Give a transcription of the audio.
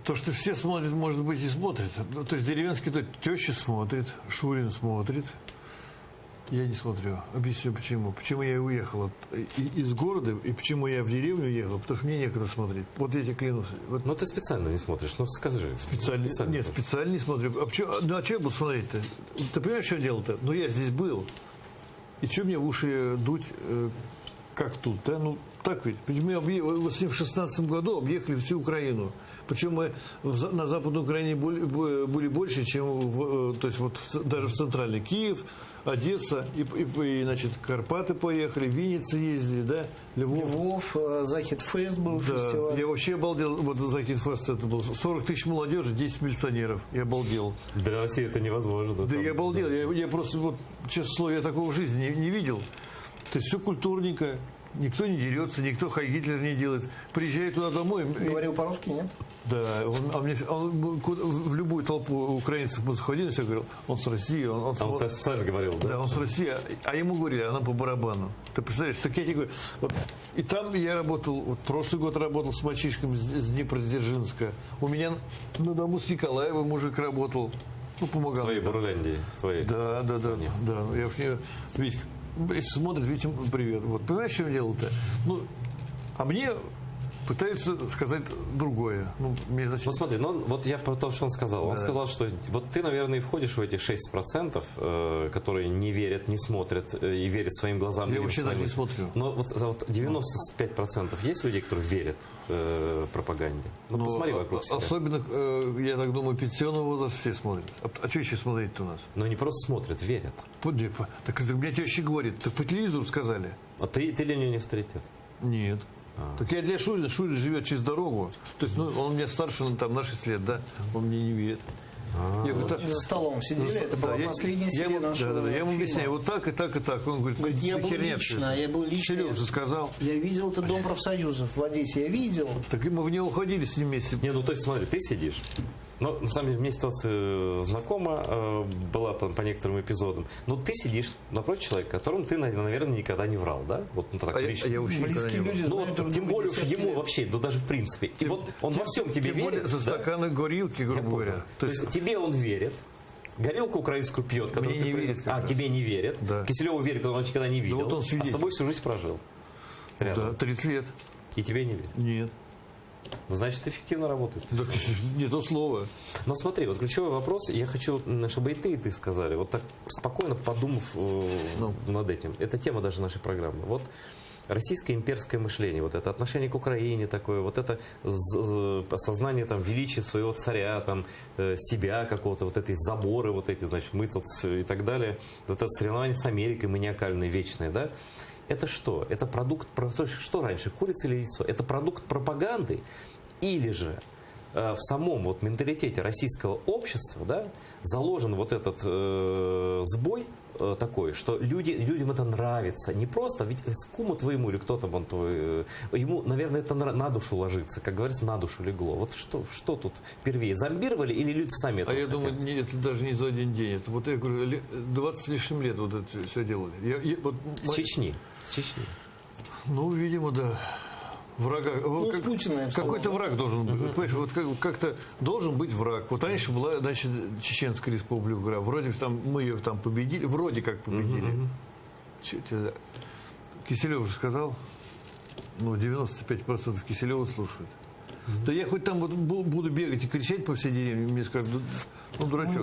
То, что все смотрят, может быть, и смотрят. Ну, то есть деревенский теща смотрит, Шурин смотрит. Я не смотрю. Объясню почему. Почему я уехал из города и почему я в деревню уехал. Потому что мне некогда смотреть. Вот я тебе клянусь. Вот. Но ты специально не смотришь, ну скажи. Специально нет, специально не смотрю. А что я буду смотреть-то? Ты понимаешь, что дело-то? Ну, я здесь был. И что мне в уши дуть, как тут, да? Ну, так ведь. Ведь мы в 16 году объехали всю Украину. Причем мы на Западной Украине были больше, чем то есть вот даже в центральной. Киев, Одесса, и значит, Карпаты поехали, Винница ездили, да? Львов, Захидфест был фестиваль. Я вообще обалдел. Вот Захидфест это был 40 тысяч молодежи, 10 милиционеров. Я обалдел. Для России это невозможно. Да, я обалдел. Я просто, вот, честно слово, я такого в жизни не видел. То есть все культурненько. Никто не дерется, никто Хай Гитлер не делает. Приезжает туда домой. Говорил по-русски, нет? Да, он в любую толпу украинцев мы заходили, все говорил, он с России. Он специально говорил, да? Да, он с России. А ему говорили, а нам по барабану. Ты представляешь, так я тебе говорю. Вот, и там я работал, вот прошлый год работал с мальчишками с Днепродзержинска. У меня на дому с Николаева мужик работал. Ну, помогал. В твоей Бурляндии. Да. Я уж не... Витя, если смотрит, Витя, привет. Вот, понимаешь, в чем дело-то? Ну, а мне пытаются сказать другое. Ну, мне, значит... Ну смотри, вот я про то, что он сказал. Да. Он сказал, что вот ты, наверное, и входишь в эти 6%, которые не верят, не смотрят и верят своим глазам. Я вообще даже не смотрю. Но вот 95% есть люди, которые верят пропаганде. Ну, посмотри вокруг себя. Особенно, я так думаю, пенсионного возраста все смотрят. А что еще смотреть-то у нас? Но не просто смотрят, верят. Так это мне теща говорит, так по телевизору сказали. А ты для нее не авторитет? Нет. Так я для Шурина. Шурин живет через дорогу. То есть, ну, он мне старше там, на 6 лет, да? Он мне не верит. Я говорю, За столом сидели, это была последняя серия нашего. Я ему объясняю, вот так и так и так. Он говорит, я был херня лично, я был лично. Сережа сказал. Я видел этот дом профсоюзов в Одессе, я видел. Так и мы в него уходили с ним вместе. Не, ну то есть смотри, ты сидишь. Ну, на самом деле, мне ситуация знакома была по некоторым эпизодам. Но ты сидишь напротив человека, которому ты, наверное, никогда не врал, да? Вот ну, так лично. Я вообще Близкие люди Ну, знают друг тем друга более уж ему лет. вообще, ну даже в принципе. И вот он во всем тебе Тем более верит. за да? стаканы горилки, грубо говоря. То есть тебе он верит. Горилку украинскую пьет, которую Мне не ты верит, принес. А, тебе не верит. Да. Киселеву верит, потому что он никогда не видел. вот он а с свидетель. тобой всю жизнь прожил. Рядом. Да, 30 лет. И тебе не верит. Нет. Ну, значит, эффективно работает. Так, не то слово. Но смотри, вот ключевой вопрос, я хочу, чтобы и ты сказали, вот так спокойно подумав над этим. Это тема даже нашей программы. Вот российское имперское мышление, вот это отношение к Украине такое, вот это осознание там величия своего царя, там себя какого-то, вот эти заборы, вот эти, значит, мы тут и так далее, вот это соревнование с Америкой маниакальное, вечное, да? Это что? Это продукт, что раньше, курица или яйцо? Это продукт пропаганды или же в самом вот менталитете российского общества, да, заложен вот этот сбой такой, что людям это нравится. Не просто, ведь куму твоему или кто там он твой, ему, наверное, это на душу ложится, как говорится, на душу легло. Вот что тут первее, зомбировали или люди сами этого я хотят? думаю, это даже не за один день. Это вот я говорю, 20 с лишним лет вот это все делали. С Чечни. Ну, видимо, да. Врага. с Путиным, Какой-то враг должен быть. Понимаешь, вот как-то должен быть враг. Вот раньше была, значит, Чеченская республика. Вроде там мы ее там победили, вроде как победили. Киселев же сказал, ну, 95% Киселева слушают. Да я хоть там вот буду бегать и кричать по всей деревне, мне скажут, ну, дурачок.